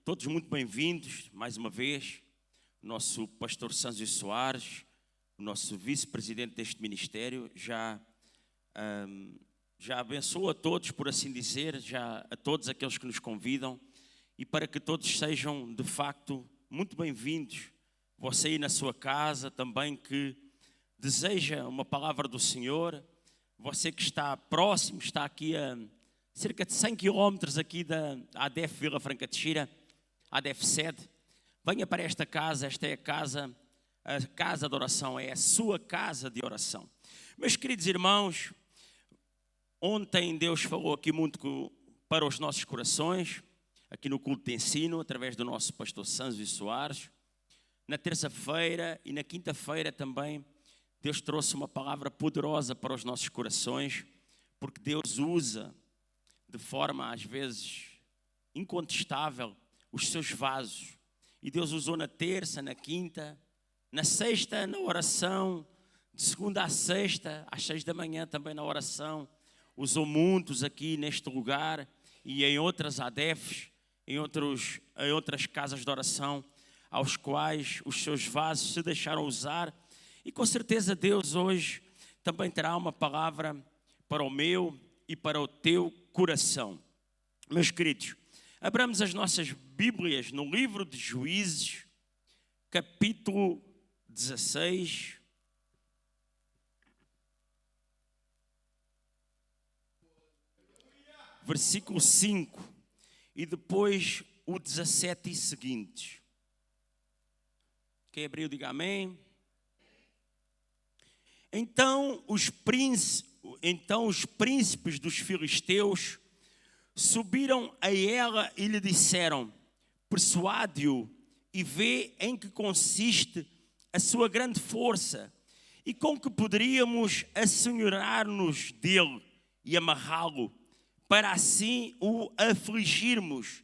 Todos muito bem-vindos, mais uma vez, o nosso pastor Sâncio Soares, o nosso vice-presidente deste ministério, já abençoa a todos, por assim dizer, já a todos aqueles que nos convidam, e para que todos sejam, de facto, muito bem-vindos. Você aí na sua casa também que deseja uma palavra do Senhor, você que está próximo, está aqui a cerca de 100 quilómetros aqui da ADF Vila Franca de Xira, ADF sede, venha para esta casa é a casa de oração, é a sua casa de oração. Meus queridos irmãos, ontem Deus falou aqui muito para os nossos corações, aqui no culto de ensino, através do nosso pastor Sâncio Soares. Na terça-feira e na quinta-feira também, Deus trouxe uma palavra poderosa para os nossos corações, porque Deus usa de forma, às vezes, incontestável, os seus vasos. E Deus usou na terça, na quinta, na sexta, na oração, de segunda a sexta, às 6 da manhã também na oração. Usou muitos aqui neste lugar e em outras ADEFs, em outras casas de oração, aos quais os seus vasos se deixaram usar. E com certeza Deus hoje também terá uma palavra para o meu e para o teu coração. Meus queridos, abramos as nossas Bíblias no livro de Juízes, capítulo 16. Versículo 5 e depois o 17 e seguintes. Quem abriu, diga amém. Então os príncipes dos filisteus subiram a ela e lhe disseram: persuade-o e vê em que consiste a sua grande força e com que poderíamos assenhorar-nos dele e amarrá-lo, para assim o afligirmos,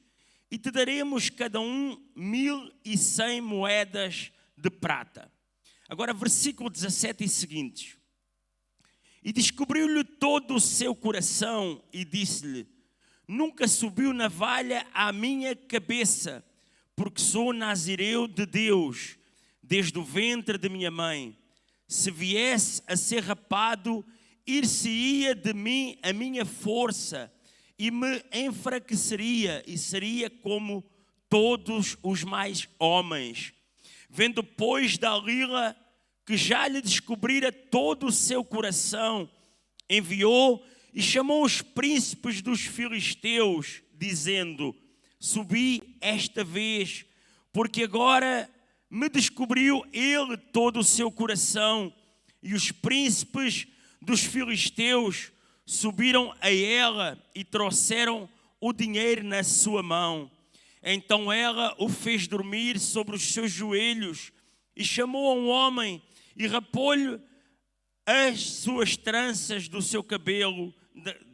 e te daremos cada um 1.100 moedas de prata. Agora versículo 17 e seguintes. E descobriu-lhe todo o seu coração e disse-lhe: nunca subiu navalha à minha cabeça, porque sou nazireu de Deus, desde o ventre de minha mãe. Se viesse a ser rapado, ir-se-ia de mim a minha força, e me enfraqueceria, e seria como todos os mais homens. Vendo, pois, Dalila que já lhe descobrira todo o seu coração, enviou e chamou os príncipes dos filisteus, dizendo: subi esta vez, porque agora me descobriu ele todo o seu coração. E os príncipes dos filisteus subiram a ela e trouxeram o dinheiro na sua mão. Então ela o fez dormir sobre os seus joelhos e chamou a um homem e rapou-lhe as suas tranças do seu cabelo,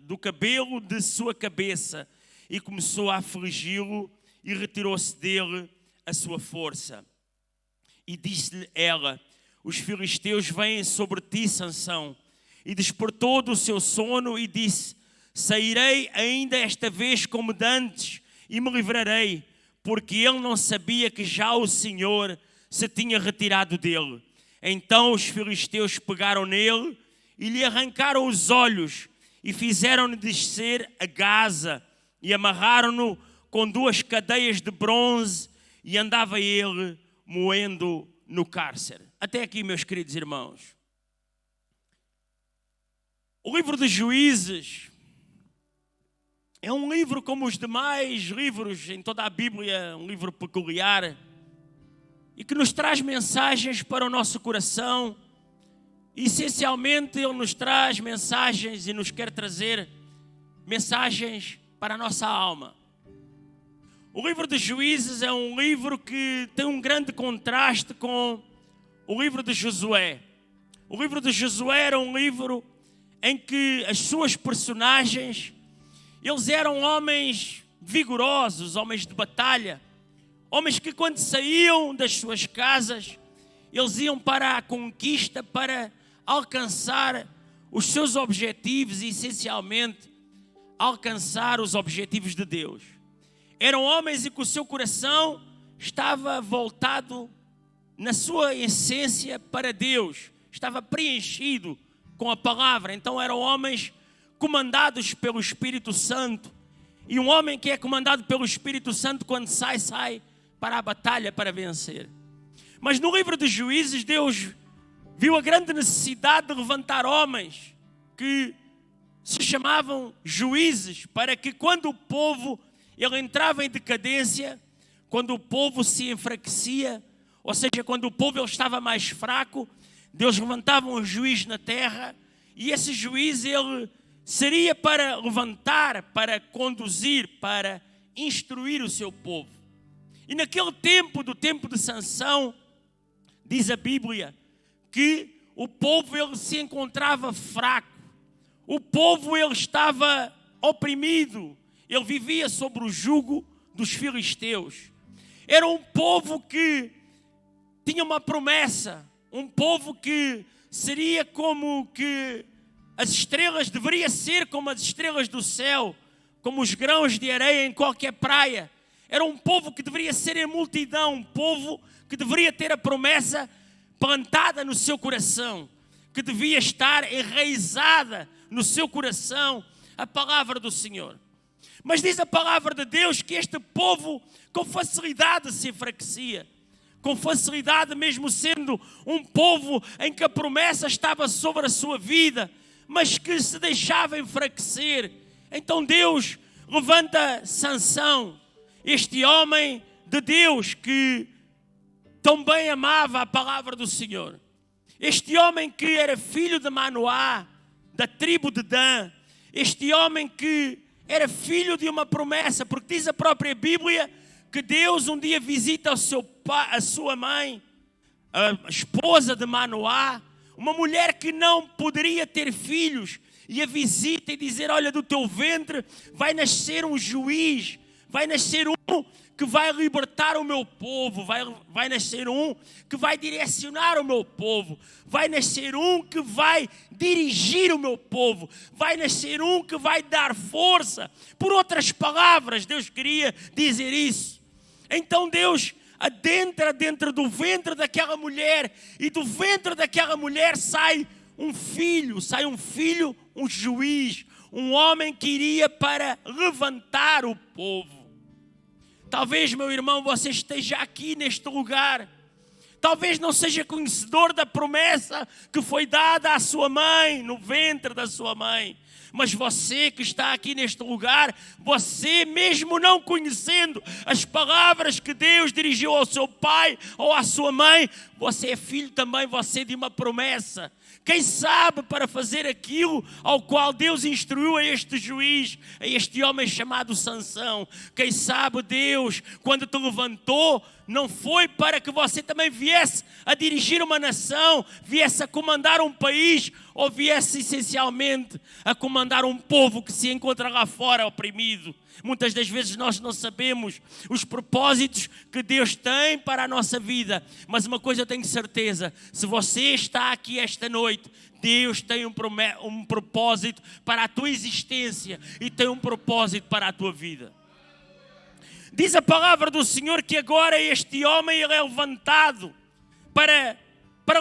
do cabelo de sua cabeça, e começou a afligi-lo e retirou-se dele a sua força. E disse-lhe ela: os filisteus vêm sobre ti, Sansão. E despertou do seu sono e disse: sairei ainda esta vez como dantes e me livrarei, porque ele não sabia que já o Senhor se tinha retirado dele. Então os filisteus pegaram nele e lhe arrancaram os olhos e fizeram-no descer a Gaza e amarraram-no com 2 cadeias de bronze e andava ele moendo no cárcere. Até aqui, meus queridos irmãos. O livro de Juízes é um livro como os demais livros em toda a Bíblia, um livro peculiar e que nos traz mensagens para o nosso coração. E, essencialmente, ele nos traz mensagens e nos quer trazer mensagens para a nossa alma. O livro de Juízes é um livro que tem um grande contraste com o livro de Josué. O livro de Josué era um livro em que as suas personagens, eles eram homens vigorosos, homens de batalha, homens que quando saíam das suas casas, eles iam para a conquista, para alcançar os seus objetivos e essencialmente alcançar os objetivos de Deus. Eram homens e que o seu coração estava voltado na sua essência para Deus. Estava preenchido com a palavra. Então eram homens comandados pelo Espírito Santo. E um homem que é comandado pelo Espírito Santo, quando sai para a batalha para vencer. Mas no livro de Juízes, Deus viu a grande necessidade de levantar homens que se chamavam juízes, para que quando o povo ele entrava em decadência, quando o povo se enfraquecia, ou seja, quando o povo ele estava mais fraco, Deus levantava um juiz na terra, e esse juiz ele seria para levantar, para conduzir, para instruir o seu povo. E naquele tempo, do tempo de Sansão, diz a Bíblia, que o povo ele se encontrava fraco, o povo ele estava oprimido, ele vivia sob o jugo dos filisteus. Era um povo que tinha uma promessa, um povo que seria como que as estrelas, deveria ser como as estrelas do céu, como os grãos de areia em qualquer praia. Era um povo que deveria ser em multidão, um povo que deveria ter a promessa plantada no seu coração, que devia estar enraizada no seu coração a palavra do Senhor. Mas diz a palavra de Deus que este povo com facilidade se enfraquecia, com facilidade, mesmo sendo um povo em que a promessa estava sobre a sua vida, mas que se deixava enfraquecer. Então Deus levanta Sansão, este homem de Deus que tão bem amava a palavra do Senhor. Este homem que era filho de Manoá, da tribo de Dan. Este homem que era filho de uma promessa, porque diz a própria Bíblia que Deus um dia visita o seu pai, a sua mãe, a esposa de Manoá, uma mulher que não poderia ter filhos, e a visita e dizer: olha, do teu ventre vai nascer um juiz, vai nascer um que vai libertar o meu povo, vai nascer um que vai direcionar o meu povo, vai nascer um que vai dirigir o meu povo, vai nascer um que vai dar força. Por outras palavras, Deus queria dizer isso. Então Deus adentra dentro do ventre daquela mulher, e do ventre daquela mulher sai um filho, um juiz, um homem que iria para levantar o povo. Talvez, meu irmão, você esteja aqui neste lugar, talvez não seja conhecedor da promessa que foi dada à sua mãe, no ventre da sua mãe. Mas você que está aqui neste lugar, você mesmo não conhecendo as palavras que Deus dirigiu ao seu pai ou à sua mãe, você é filho também, você de uma promessa. Quem sabe para fazer aquilo ao qual Deus instruiu a este juiz, a este homem chamado Sansão. Quem sabe Deus, quando te levantou, não foi para que você também viesse a dirigir uma nação, viesse a comandar um país, ou viesse essencialmente a comandar um povo que se encontra lá fora oprimido. Muitas das vezes nós não sabemos os propósitos que Deus tem para a nossa vida, mas uma coisa eu tenho certeza: se você está aqui esta noite, Deus tem um propósito para a tua existência e tem um propósito para a tua vida. Diz a palavra do Senhor que agora este homem ele é levantado para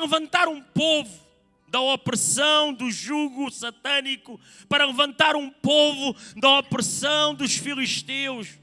levantar um povo da opressão, do jugo satânico, para levantar um povo da opressão dos filisteus.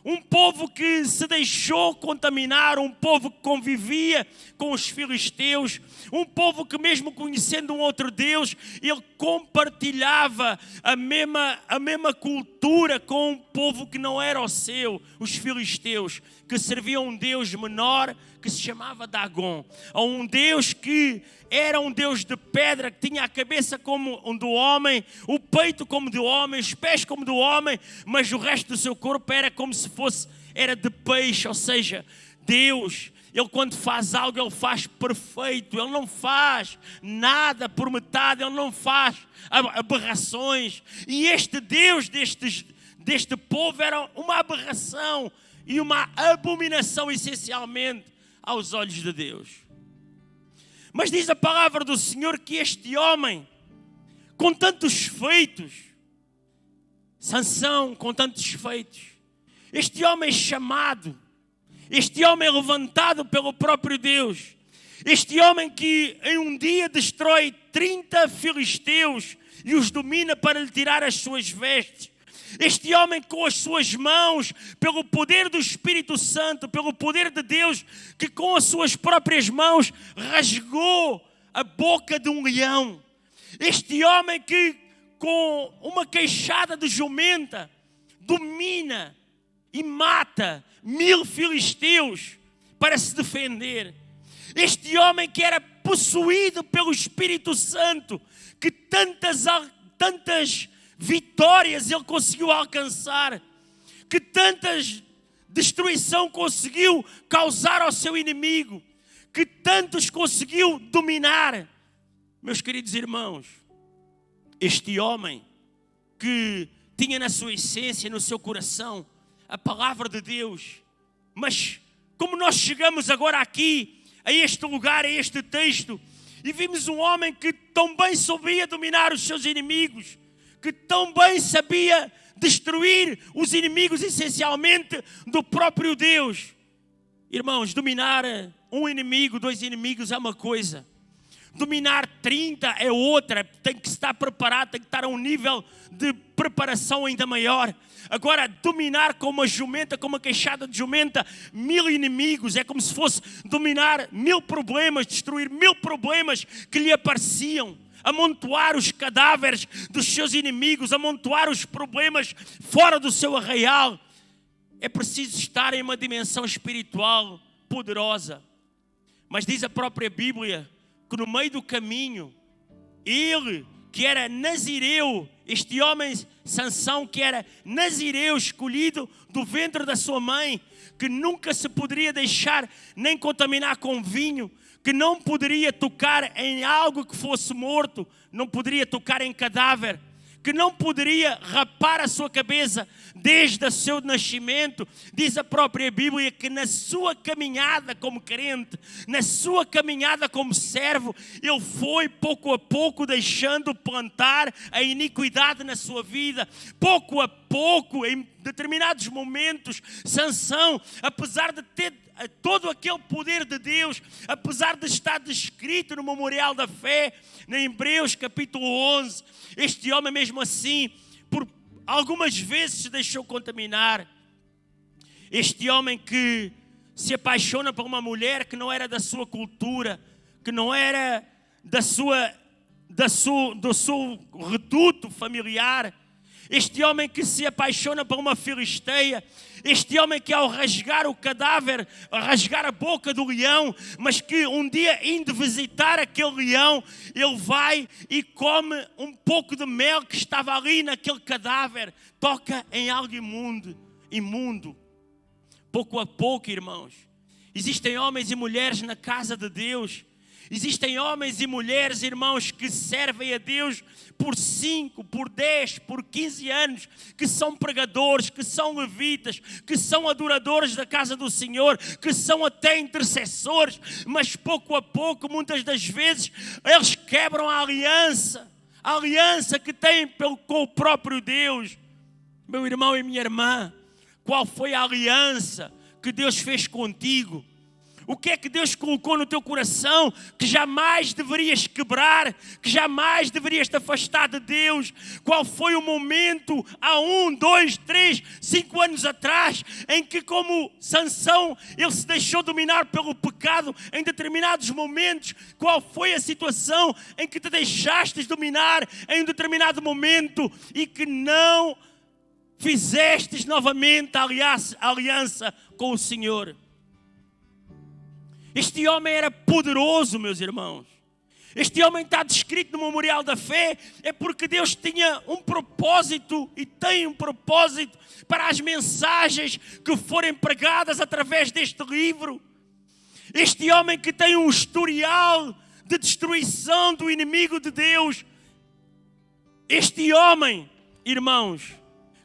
Um povo que se deixou contaminar, um povo que convivia com os filisteus, um povo que mesmo conhecendo um outro Deus, ele compartilhava a mesma cultura com um povo que não era o seu, os filisteus, que serviam um Deus menor que se chamava Dagon, ou um Deus que era um Deus de pedra, que tinha a cabeça como do homem, o peito como do homem, os pés como do homem, mas o resto do seu corpo era como se era de peixe. Ou seja, Deus, Ele quando faz algo, Ele faz perfeito, Ele não faz nada por metade, Ele não faz aberrações. E este Deus deste povo era uma aberração e uma abominação essencialmente aos olhos de Deus. Mas diz a palavra do Senhor que este homem, com tantos feitos, Sansão com tantos feitos, Este homem chamado, este homem levantado pelo próprio Deus, este homem que em um dia destrói 30 filisteus e os domina para lhe tirar as suas vestes. Este homem com as suas mãos, pelo poder do Espírito Santo, pelo poder de Deus, que com as suas próprias mãos rasgou a boca de um leão. Este homem que com uma queixada de jumenta domina e mata 1000 filisteus para se defender. Este homem que era possuído pelo Espírito Santo, que tantas vitórias ele conseguiu alcançar, que tantas destruição conseguiu causar ao seu inimigo, que tantos conseguiu dominar. Meus queridos irmãos, este homem que tinha na sua essência, no seu coração, a palavra de Deus, mas como nós chegamos agora aqui, a este lugar, a este texto, e vimos um homem que tão bem sabia dominar os seus inimigos, que tão bem sabia destruir os inimigos essencialmente do próprio Deus. Irmãos, dominar um inimigo, 2 inimigos é uma coisa. Dominar 30 é outra. Tem que estar preparado, tem que estar a um nível de preparação ainda maior. Agora, dominar com uma jumenta, com uma queixada de jumenta, 1000 inimigos, é como se fosse dominar 1000 problemas, destruir 1000 problemas que lhe apareciam. Amontoar os cadáveres dos seus inimigos, amontoar os problemas fora do seu arraial. É preciso estar em uma dimensão espiritual poderosa. Mas diz a própria Bíblia que no meio do caminho, ele que era nazireu, este homem Sansão que era nazireu, escolhido do ventre da sua mãe, que nunca se poderia deixar nem contaminar com vinho, que não poderia tocar em algo que fosse morto, não poderia tocar em cadáver, que não poderia rapar a sua cabeça desde o seu nascimento. Diz a própria Bíblia que na sua caminhada como crente, na sua caminhada como servo, ele foi pouco a pouco deixando plantar a iniquidade na sua vida. Pouco a pouco, em determinados momentos, Sansão, apesar de ter todo aquele poder de Deus, apesar de estar descrito no Memorial da Fé, em Hebreus capítulo 11, este homem mesmo assim, por algumas vezes se deixou contaminar. Este homem que se apaixona por uma mulher que não era da sua cultura, que não era do seu reduto familiar. Este homem que se apaixona por uma filisteia, este homem que ao rasgar o cadáver, rasgar a boca do leão, mas que um dia indo visitar aquele leão, ele vai e come um pouco de mel que estava ali naquele cadáver, toca em algo imundo. Pouco a pouco, irmãos, existem homens e mulheres na casa de Deus. Existem homens e mulheres, irmãos, que servem a Deus por 5, por 10, por 15 anos, que são pregadores, que são levitas, que são adoradores da casa do Senhor, que são até intercessores, mas pouco a pouco, muitas das vezes, eles quebram a aliança que têm com o próprio Deus. Meu irmão e minha irmã, qual foi a aliança que Deus fez contigo? O que é que Deus colocou no teu coração que jamais deverias quebrar, que jamais deverias te afastar de Deus? Qual foi o momento há 1, 2, 3, 5 anos atrás em que, como Sansão, ele se deixou dominar pelo pecado em determinados momentos? Qual foi a situação em que te deixaste dominar em um determinado momento e que não fizestes novamente a aliança com o Senhor? Este homem era poderoso, meus irmãos. Este homem está descrito no Memorial da Fé, é porque Deus tinha um propósito e tem um propósito para as mensagens que forem pregadas através deste livro. Este homem que tem um historial de destruição do inimigo de Deus. Este homem, irmãos,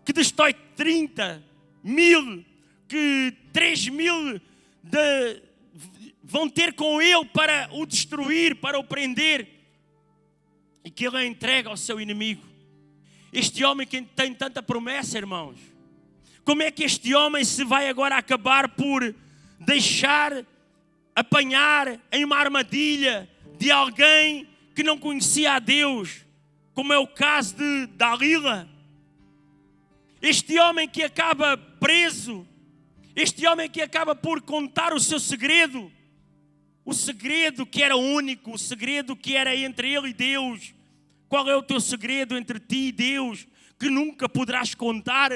que destrói 30.000, que 3.000 vão ter com ele para o destruir, para o prender, e que ele entrega ao seu inimigo. Este homem que tem tanta promessa, irmãos, Como é que este homem se vai agora acabar por deixar apanhar em uma armadilha de alguém que não conhecia a Deus, como é o caso de Dalila? Este homem que acaba preso, este homem que acaba por contar o seu segredo, o segredo que era único, o segredo que era entre ele e Deus. Qual é o teu segredo entre ti e Deus que nunca poderás contar?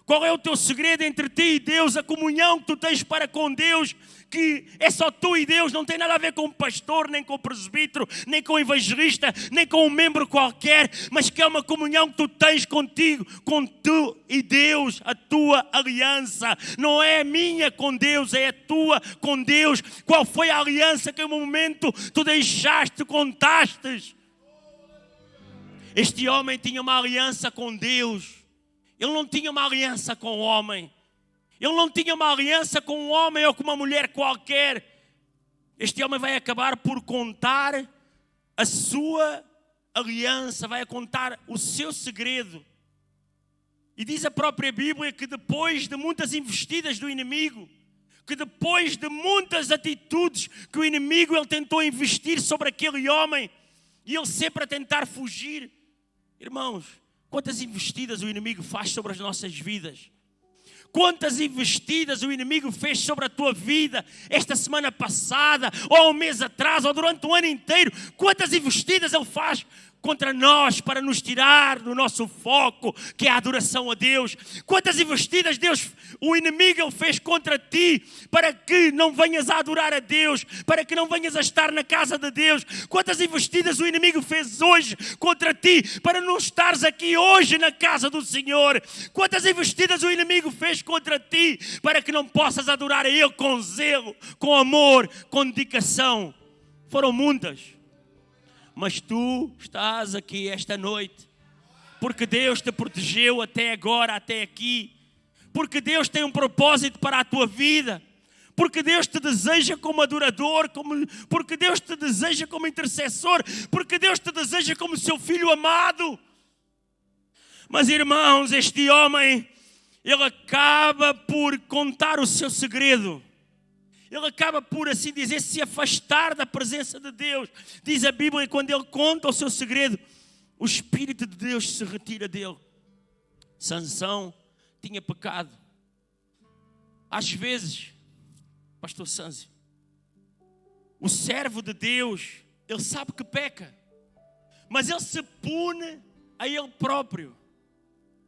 Qual é o teu segredo entre ti e Deus, a comunhão que tu tens para com Deus, que é só tu e Deus, não tem nada a ver com o pastor, nem com o presbítero, nem com o evangelista, nem com um membro qualquer, mas que é uma comunhão que tu tens contigo, com tu e Deus, a tua aliança. Não é a minha com Deus, é a tua com Deus. Qual foi a aliança que em um momento tu deixaste, contastes? Este homem tinha uma aliança com Deus. Ele não tinha uma aliança com o homem. Ele não tinha uma aliança com um homem ou com uma mulher qualquer. Este homem vai acabar por contar a sua aliança, vai contar o seu segredo. E diz a própria Bíblia que depois de muitas investidas do inimigo, que depois de muitas atitudes que o inimigo ele tentou investir sobre aquele homem, e ele sempre a tentar fugir. Irmãos, quantas investidas o inimigo faz sobre as nossas vidas? Quantas investidas o inimigo fez sobre a tua vida esta semana passada, ou um mês atrás, ou durante o ano inteiro? Quantas investidas ele faz contra nós para nos tirar do nosso foco, que é a adoração a Deus? Quantas investidas o inimigo ele fez contra ti para que não venhas a adorar a Deus, para que não venhas a estar na casa de Deus? Quantas investidas o inimigo fez hoje contra ti para não estares aqui hoje na casa do Senhor? Quantas investidas o inimigo fez contra ti para que não possas adorar a Ele com zelo, com amor, com dedicação? Foram muitas. Mas tu estás aqui esta noite porque Deus te protegeu até agora, até aqui. Porque Deus tem um propósito para a tua vida. Porque Deus te deseja como adorador, porque Deus te deseja como intercessor, porque Deus te deseja como seu filho amado. Mas irmãos, este homem, ele acaba por contar o seu segredo. Ele acaba por, assim dizer, se afastar da presença de Deus. Diz a Bíblia, quando ele conta o seu segredo, o Espírito de Deus se retira dele. Sansão tinha pecado. Às vezes, pastor Sanzi, o servo de Deus, ele sabe que peca, mas ele se pune a ele próprio.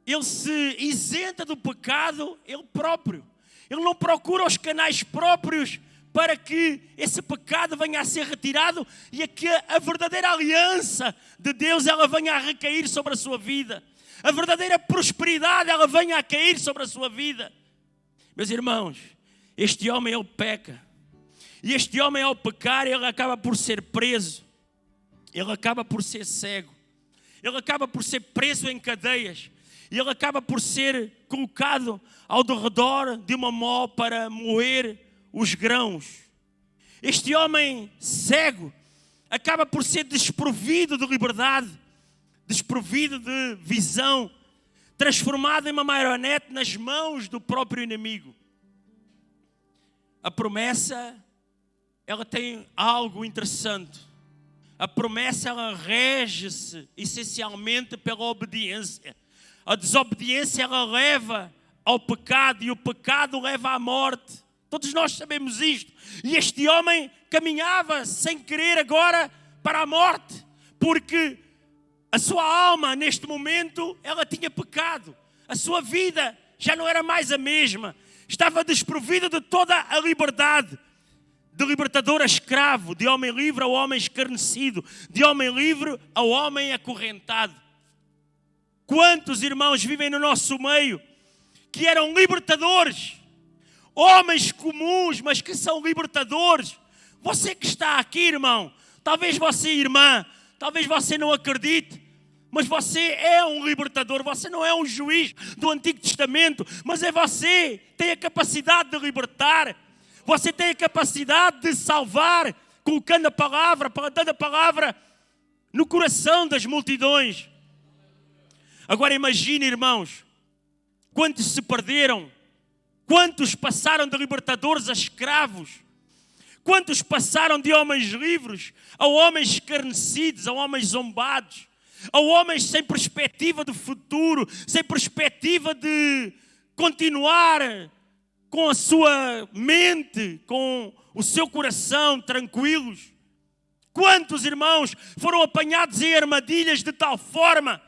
Ele se isenta do pecado ele próprio. Ele não procura os canais próprios para que esse pecado venha a ser retirado e que a verdadeira aliança de Deus ela venha a recair sobre a sua vida. A verdadeira prosperidade ela venha a cair sobre a sua vida. Meus irmãos, este homem ele peca. E este homem ao pecar ele acaba por ser preso. Ele acaba por ser cego. Ele acaba por ser preso em cadeias. E ele acaba por ser colocado ao redor de uma mó para moer os grãos. Este homem cego acaba por ser desprovido de liberdade, desprovido de visão, transformado em uma marionete nas mãos do próprio inimigo. A promessa, ela tem algo interessante. A promessa, ela rege-se essencialmente pela obediência. A desobediência ela leva ao pecado e o pecado leva à morte. Todos nós sabemos isto. E este homem caminhava sem querer agora para a morte, porque a sua alma neste momento ela tinha pecado. A sua vida já não era mais a mesma. Estava desprovida de toda a liberdade. De libertador a escravo, de homem livre ao homem escarnecido, de homem livre ao homem acorrentado. Quantos irmãos vivem no nosso meio que eram libertadores, homens comuns, mas que são libertadores? Você que está aqui, irmão, talvez você, irmã, talvez você não acredite, mas você é um libertador. Você não é um juiz do Antigo Testamento, mas é você, tem a capacidade de libertar, você tem a capacidade de salvar, colocando a palavra, plantando a palavra no coração das multidões. Agora imagine, irmãos, Quantos se perderam? Quantos passaram de libertadores a escravos? Quantos passaram de homens livres a homens escarnecidos, a homens zombados, a homens sem perspectiva de futuro, sem perspectiva de continuar com a sua mente, com o seu coração tranquilos? Quantos irmãos foram apanhados em armadilhas de tal forma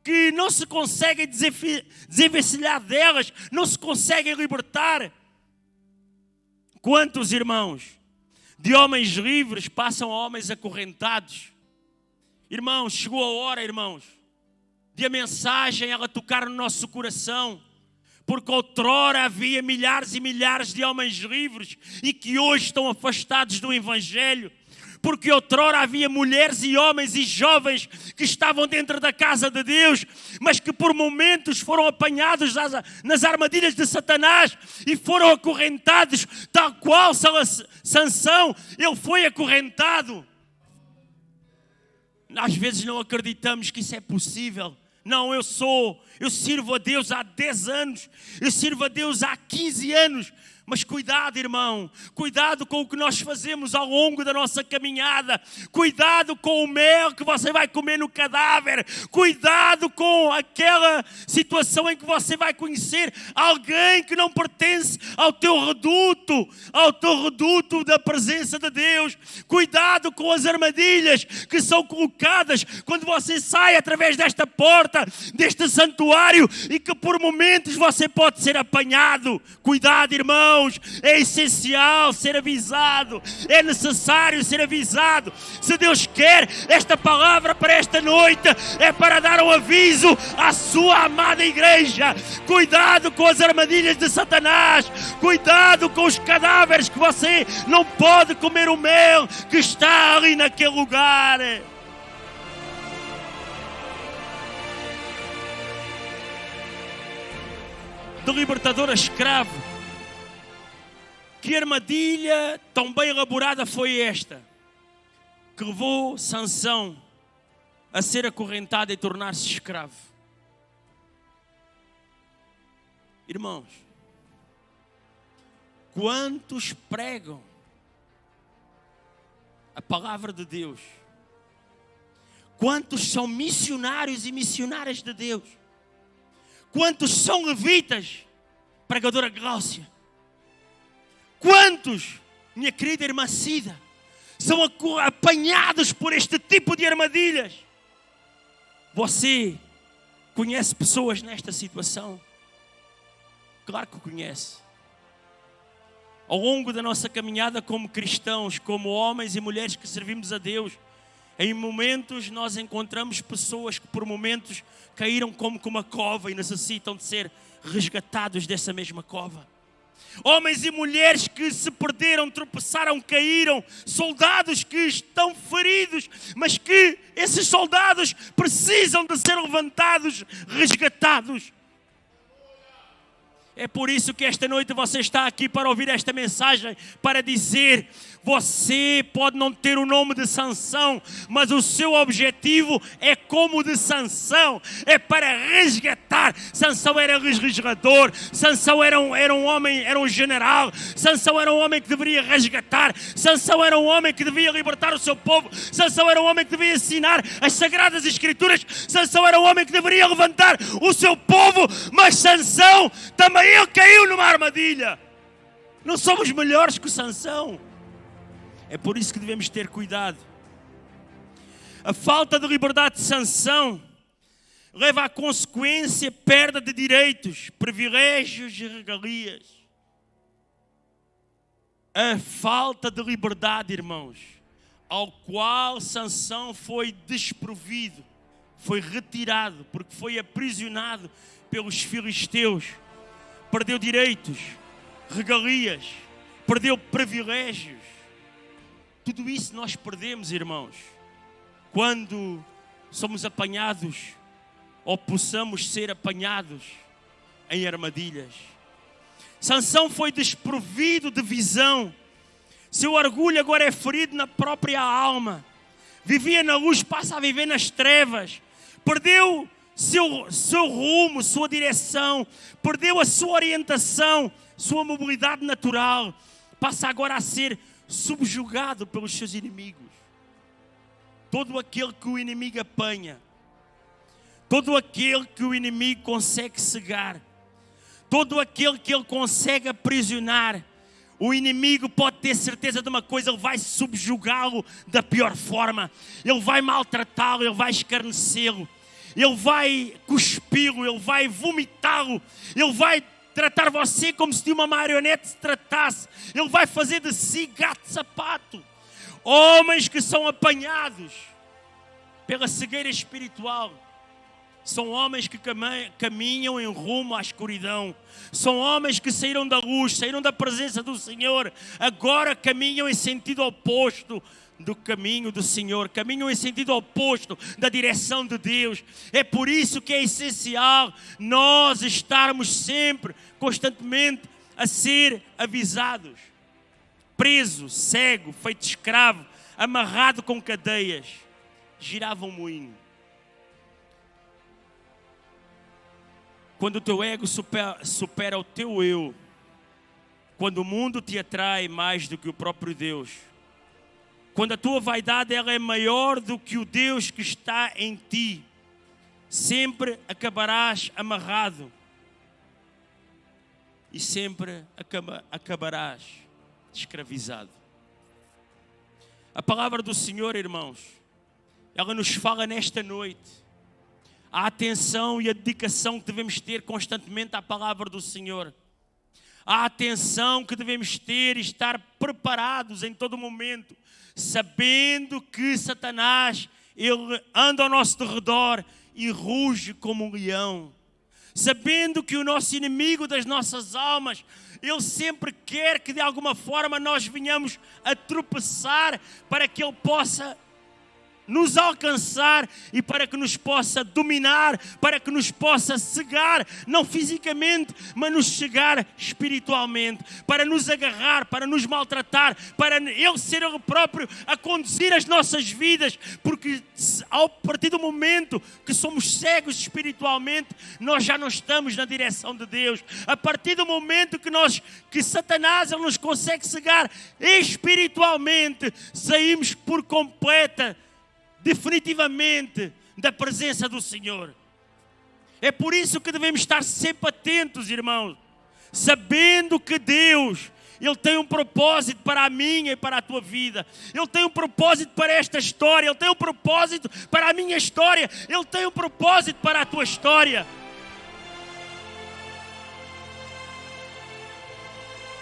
que não se conseguem desenvencilhar delas, não se conseguem libertar? Quantos irmãos de homens livres passam a homens acorrentados? Irmãos, chegou a hora, irmãos, de a mensagem ela tocar no nosso coração, porque outrora havia milhares e milhares de homens livres e que hoje estão afastados do Evangelho. Porque outrora havia mulheres e homens e jovens que estavam dentro da casa de Deus, mas que por momentos foram apanhados nas armadilhas de Satanás e foram acorrentados, tal qual Sansão, ele foi acorrentado. Às vezes não acreditamos que isso é possível. Não, eu sirvo a Deus há 10 anos, eu sirvo a Deus há 15 anos. Mas cuidado, irmão, cuidado com o que nós fazemos ao longo da nossa caminhada. Cuidado com o mel que você vai comer no cadáver. Cuidado com aquela situação em que você vai conhecer alguém que não pertence ao teu reduto da presença de Deus. Cuidado com as armadilhas que são colocadas quando você sai através desta porta, deste santuário, e que por momentos você pode ser apanhado. Cuidado, irmão. É essencial ser avisado, é necessário ser avisado. Se Deus quer esta palavra para esta noite, é para dar um aviso à sua amada igreja. Cuidado com as armadilhas de Satanás, cuidado com os cadáveres, que você não pode comer o mel que está ali naquele lugar. Do libertador a escravo. Que armadilha tão bem elaborada foi esta, que levou Sansão a ser acorrentado e tornar-se escravo? Irmãos, quantos pregam a palavra de Deus? Quantos são missionários e missionárias de Deus? Quantos são levitas? Pregadora Gláucia. Quantos, minha querida irmã Cida, são apanhados por este tipo de armadilhas? Você conhece pessoas nesta situação? Claro que conhece. Ao longo da nossa caminhada como cristãos, como homens e mulheres que servimos a Deus, em momentos nós encontramos pessoas que por momentos caíram como com uma cova e necessitam de ser resgatados dessa mesma cova. Homens e mulheres que se perderam, tropeçaram, caíram. Soldados que estão feridos, mas que esses soldados precisam de ser levantados, resgatados. É por isso que esta noite você está aqui para ouvir esta mensagem, para dizer: você pode não ter o nome de Sansão, mas o seu objetivo é como o de Sansão, é para resgatar. Sansão era resgatador, Sansão era um homem, era um general, Sansão era um homem que deveria resgatar, Sansão era um homem que devia libertar o seu povo, Sansão era um homem que devia ensinar as Sagradas Escrituras, Sansão era um homem que deveria levantar o seu povo, mas Sansão também ele caiu numa armadilha. Não somos melhores que o Sansão. É por isso que devemos ter cuidado. A falta de liberdade de Sansão leva à consequência perda de direitos, privilégios e regalias. A falta de liberdade, irmãos, ao qual Sansão foi desprovido, foi retirado, porque foi aprisionado pelos filisteus. Perdeu direitos, regalias, perdeu privilégios. Tudo isso nós perdemos, irmãos, quando somos apanhados ou possamos ser apanhados em armadilhas. Sansão foi desprovido de visão. Seu orgulho agora é ferido na própria alma. Vivia na luz, passa a viver nas trevas. Perdeu seu rumo, sua direção, perdeu a sua orientação, sua mobilidade natural, passa agora a ser subjugado pelos seus inimigos. Todo aquele que o inimigo apanha, todo aquele que o inimigo consegue cegar, todo aquele que ele consegue aprisionar, o inimigo pode ter certeza de uma coisa: ele vai subjugá-lo da pior forma, ele vai maltratá-lo, ele vai escarnecê-lo, ele vai cuspi-lo, ele vai vomitá-lo, ele vai tratar você como se de uma marionete se tratasse, ele vai fazer de si gato de sapato. Homens que são apanhados pela cegueira espiritual são homens que caminham em rumo à escuridão. São homens que saíram da luz, saíram da presença do Senhor, agora caminham em sentido oposto do caminho do Senhor, caminham em sentido oposto da direção de Deus. É por isso que é essencial nós estarmos sempre, constantemente, a ser avisados. Preso, cego, feito escravo, amarrado com cadeias, girava um moinho. Quando o teu ego supera o teu eu, quando o mundo te atrai mais do que o próprio Deus, quando a tua vaidade ela é maior do que o Deus que está em ti, sempre acabarás amarrado e sempre acabarás escravizado. A palavra do Senhor, irmãos, ela nos fala nesta noite a atenção e a dedicação que devemos ter constantemente à palavra do Senhor. A atenção que devemos ter e estar preparados em todo momento, sabendo que Satanás, ele anda ao nosso redor e ruge como um leão. Sabendo que o nosso inimigo das nossas almas, ele sempre quer que de alguma forma nós venhamos a tropeçar para que ele possa nos alcançar e para que nos possa dominar, para que nos possa cegar, não fisicamente, mas nos cegar espiritualmente, para nos agarrar, para nos maltratar, para Ele ser Ele próprio a conduzir as nossas vidas, porque a partir do momento que somos cegos espiritualmente, nós já não estamos na direção de Deus. A partir do momento que Satanás ele nos consegue cegar espiritualmente, saímos por completa, definitivamente da presença do Senhor. É por isso que devemos estar sempre atentos, irmãos, sabendo que Deus, Ele tem um propósito para a minha e para a tua vida. Ele tem um propósito para esta história, Ele tem um propósito para a minha história, Ele tem um propósito para a tua história.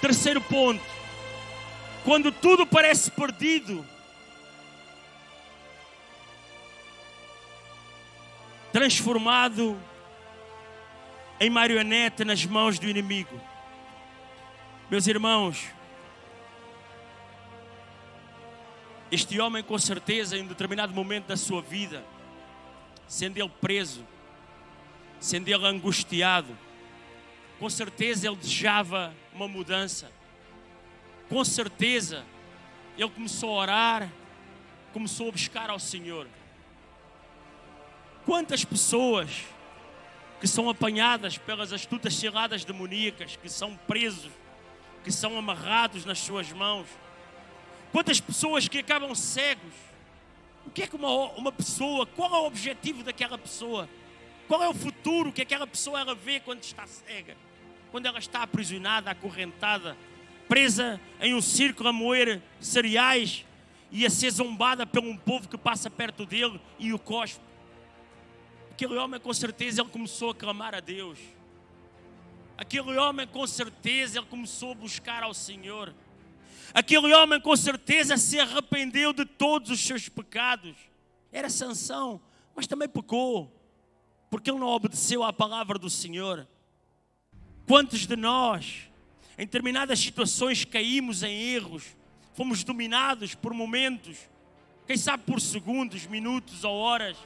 Terceiro ponto: quando tudo parece perdido, transformado em marionete nas mãos do inimigo. Meus irmãos, este homem com certeza em um determinado momento da sua vida, sendo ele preso, sendo ele angustiado, com certeza ele desejava uma mudança. Com certeza ele começou a orar, começou a buscar ao Senhor. Quantas pessoas que são apanhadas pelas astutas ciladas demoníacas, que são presos, que são amarrados nas suas mãos. Quantas pessoas que acabam cegos. O que é que uma pessoa, qual é o objetivo daquela pessoa? Qual é o futuro que aquela pessoa ela vê quando está cega? Quando ela está aprisionada, acorrentada, presa em um círculo a moer cereais e a ser zombada por um povo que passa perto dele e o cospe. Aquele homem com certeza ele começou a clamar a Deus. Aquele homem com certeza ele começou a buscar ao Senhor. Aquele homem com certeza se arrependeu de todos os seus pecados. Era Sansão, mas também pecou, porque ele não obedeceu à palavra do Senhor. Quantos de nós, em determinadas situações, caímos em erros, fomos dominados por momentos, quem sabe por segundos, minutos ou horas.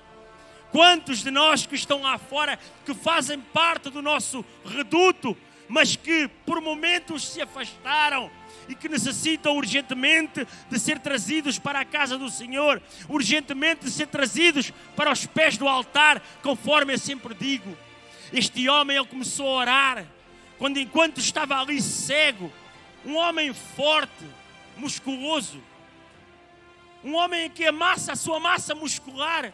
Quantos de nós que estão lá fora, que fazem parte do nosso reduto, mas que por momentos se afastaram e que necessitam urgentemente de ser trazidos para a casa do Senhor, urgentemente de ser trazidos para os pés do altar, conforme eu sempre digo. Este homem, ele começou a orar, enquanto estava ali cego, um homem forte, musculoso, um homem que a sua massa muscular,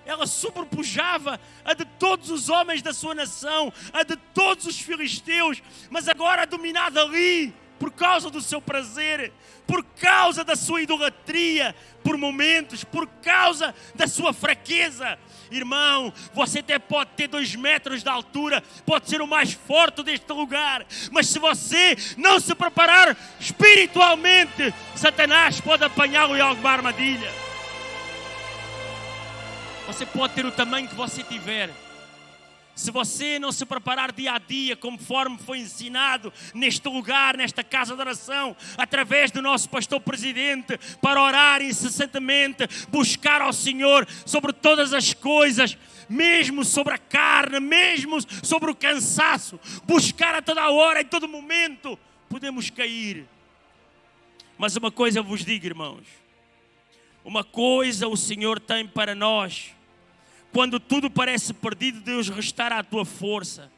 ela sobrepujava a de todos os homens da sua nação, a de todos os filisteus, mas agora dominado ali, por causa do seu prazer, por causa da sua idolatria, por momentos, por causa da sua fraqueza. Irmão, você até pode ter 2 metros de altura, pode ser o mais forte deste lugar, mas se você não se preparar espiritualmente, Satanás pode apanhá-lo em alguma armadilha. Você pode ter o tamanho que você tiver. Se você não se preparar dia a dia, conforme foi ensinado neste lugar, nesta casa de oração, através do nosso pastor presidente, para orar incessantemente, buscar ao Senhor sobre todas as coisas, mesmo sobre a carne, mesmo sobre o cansaço, buscar a toda hora, em todo momento, podemos cair. Mas uma coisa eu vos digo, irmãos, uma coisa o Senhor tem para nós. Quando tudo parece perdido, Deus restaura a tua força.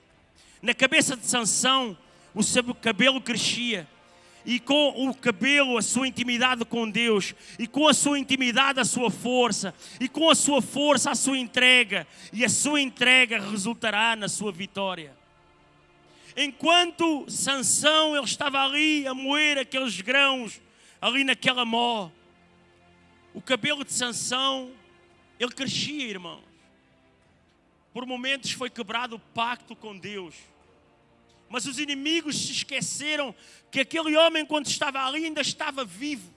Na cabeça de Sansão, o seu cabelo crescia. E com o cabelo, a sua intimidade com Deus. E com a sua intimidade, a sua força. E com a sua força, a sua entrega. E a sua entrega resultará na sua vitória. Enquanto Sansão, ele estava ali a moer aqueles grãos, ali naquela mó, o cabelo de Sansão, ele crescia, irmão. Por momentos foi quebrado o pacto com Deus. Mas os inimigos se esqueceram que aquele homem, quando estava ali, ainda estava vivo.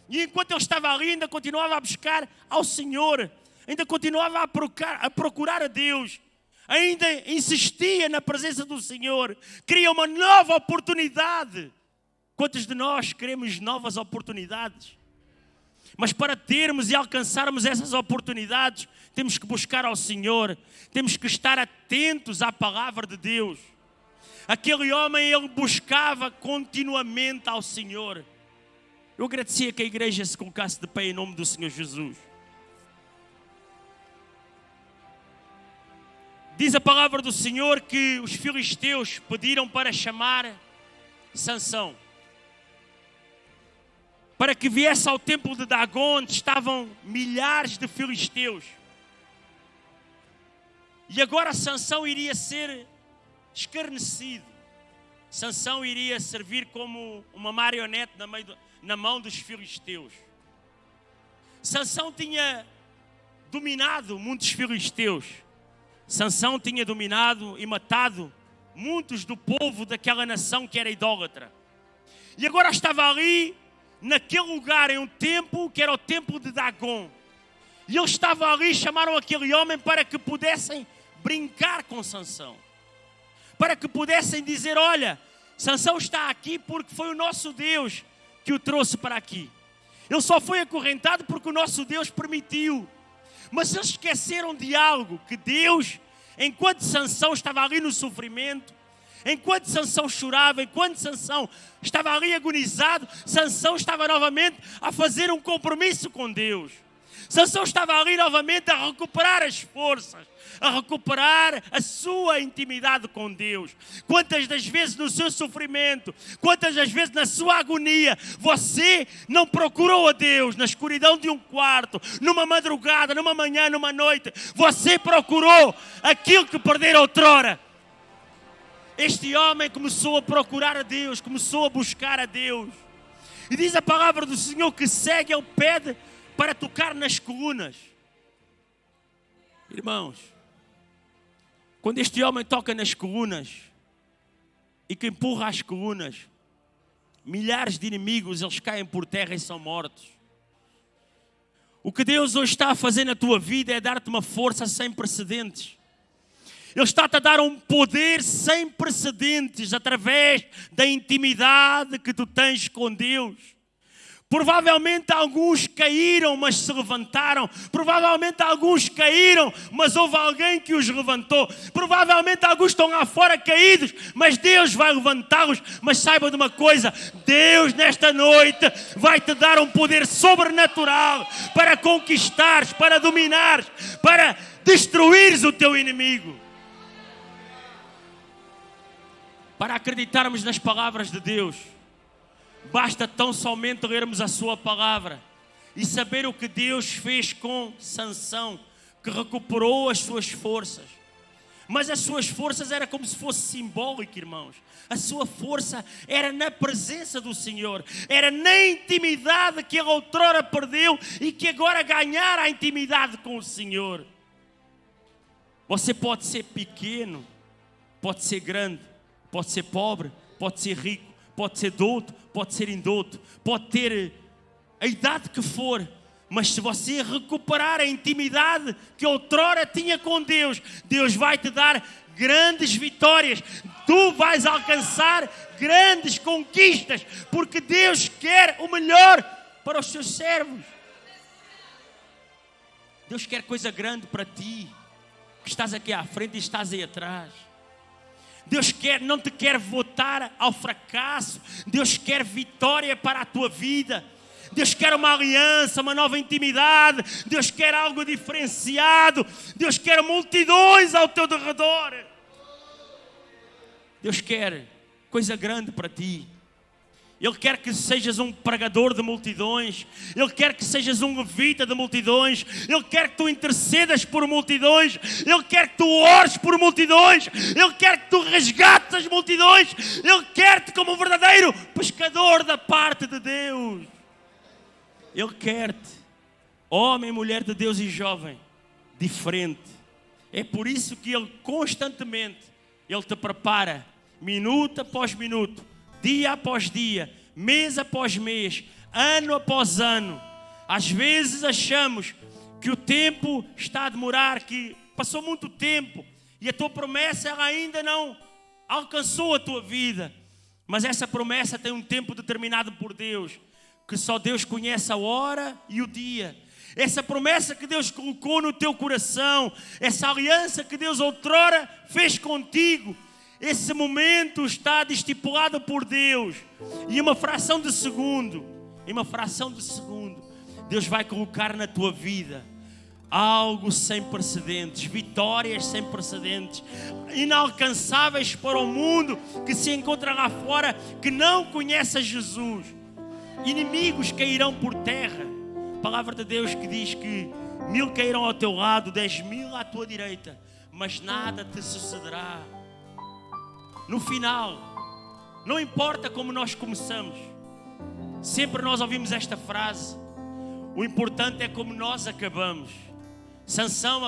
E enquanto ele estava ali, ainda continuava a buscar ao Senhor. Ainda continuava a procurar a Deus. Ainda insistia na presença do Senhor. Queria uma nova oportunidade. Quantos de nós queremos novas oportunidades? Mas para termos e alcançarmos essas oportunidades, temos que buscar ao Senhor, temos que estar atentos à palavra de Deus. Aquele homem, ele buscava continuamente ao Senhor. Eu agradecia que a igreja se colocasse de pé em nome do Senhor Jesus. Diz a palavra do Senhor que os filisteus pediram para chamar Sansão, para que viesse ao templo de Dagon, onde estavam milhares de filisteus. E agora Sansão iria ser escarnecido. Sansão iria servir como uma marionete na mão dos filisteus. Sansão tinha dominado muitos filisteus. Sansão tinha dominado e matado muitos do povo daquela nação que era idólatra. E agora estava ali, naquele lugar, em um templo que era o templo de Dagon. E eles estavam ali, chamaram aquele homem para que pudessem brincar com Sansão. Para que pudessem dizer, olha, Sansão está aqui porque foi o nosso Deus que o trouxe para aqui. Ele só foi acorrentado porque o nosso Deus permitiu. Mas eles esqueceram de algo, que Deus, enquanto Sansão estava ali no sofrimento, enquanto Sansão chorava, enquanto Sansão estava ali agonizado, Sansão estava novamente a fazer um compromisso com Deus. Sansão estava ali novamente a recuperar as forças, a recuperar a sua intimidade com Deus. Quantas das vezes no seu sofrimento, quantas das vezes na sua agonia, você não procurou a Deus na escuridão de um quarto, numa madrugada, numa manhã, numa noite, você procurou aquilo que perdera outrora. Este homem começou a procurar a Deus, começou a buscar a Deus. E diz a palavra do Senhor que segue, ele pede para tocar nas colunas. Irmãos, quando este homem toca nas colunas e que empurra as colunas, milhares de inimigos, eles caem por terra e são mortos. O que Deus hoje está a fazer na tua vida é dar-te uma força sem precedentes. Ele está-te a dar um poder sem precedentes através da intimidade que tu tens com Deus. Provavelmente alguns caíram, mas se levantaram. Provavelmente alguns caíram, mas houve alguém que os levantou. Provavelmente alguns estão lá fora caídos, mas Deus vai levantá-los. Mas saiba de uma coisa, Deus nesta noite vai te dar um poder sobrenatural para conquistares, para dominares, para destruires o teu inimigo. Para acreditarmos nas palavras de Deus, basta tão somente lermos a sua palavra e saber o que Deus fez com Sansão, que recuperou as suas forças. Mas as suas forças era como se fosse simbólico, irmãos. A sua força era na presença do Senhor, era na intimidade que ele outrora perdeu e que agora ganhara a intimidade com o Senhor. Você pode ser pequeno, pode ser grande, pode ser pobre, pode ser rico, pode ser douto, pode ser indouto, pode ter a idade que for, mas se você recuperar a intimidade que outrora tinha com Deus, Deus vai te dar grandes vitórias, tu vais alcançar grandes conquistas, porque Deus quer o melhor para os seus servos. Deus quer coisa grande para ti, que estás aqui à frente e estás aí atrás. Deus não te quer votar ao fracasso. Deus quer vitória para a tua vida. Deus quer uma aliança, uma nova intimidade. Deus quer algo diferenciado. Deus quer multidões ao teu derredor. Deus quer coisa grande para ti. Ele quer que sejas um pregador de multidões. Ele quer que sejas um levita de multidões. Ele quer que tu intercedas por multidões. Ele quer que tu ores por multidões. Ele quer que tu resgates as multidões. Ele quer-te como um verdadeiro pescador da parte de Deus. Ele quer-te, homem, mulher de Deus e jovem, diferente. É por isso que Ele constantemente, Ele te prepara, minuto após minuto, dia após dia, mês após mês, ano após ano. Às vezes achamos que o tempo está a demorar, que passou muito tempo e a tua promessa ela ainda não alcançou a tua vida. Mas essa promessa tem um tempo determinado por Deus, que só Deus conhece a hora e o dia. Essa promessa que Deus colocou no teu coração, essa aliança que Deus outrora fez contigo, esse momento está estipulado por Deus. E em uma fração de segundo, Deus vai colocar na tua vida algo sem precedentes, vitórias sem precedentes, inalcançáveis para o mundo que se encontra lá fora, que não conhece a Jesus. Inimigos cairão por terra. A palavra de Deus que diz que 1000 cairão ao teu lado, 10.000 à tua direita, mas nada te sucederá. No final, não importa como nós começamos, sempre nós ouvimos esta frase: o importante é como nós acabamos. Sansão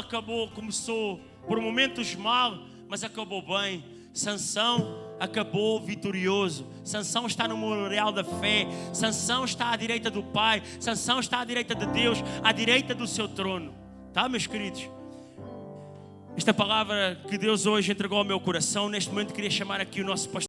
começou por momentos mal, mas acabou bem. Sansão acabou vitorioso. Sansão está no memorial da fé. Sansão está à direita do Pai. Sansão está à direita de Deus, à direita do seu trono. Tá, meus queridos? Esta palavra que Deus hoje entregou ao meu coração, neste momento queria chamar aqui o nosso pastor.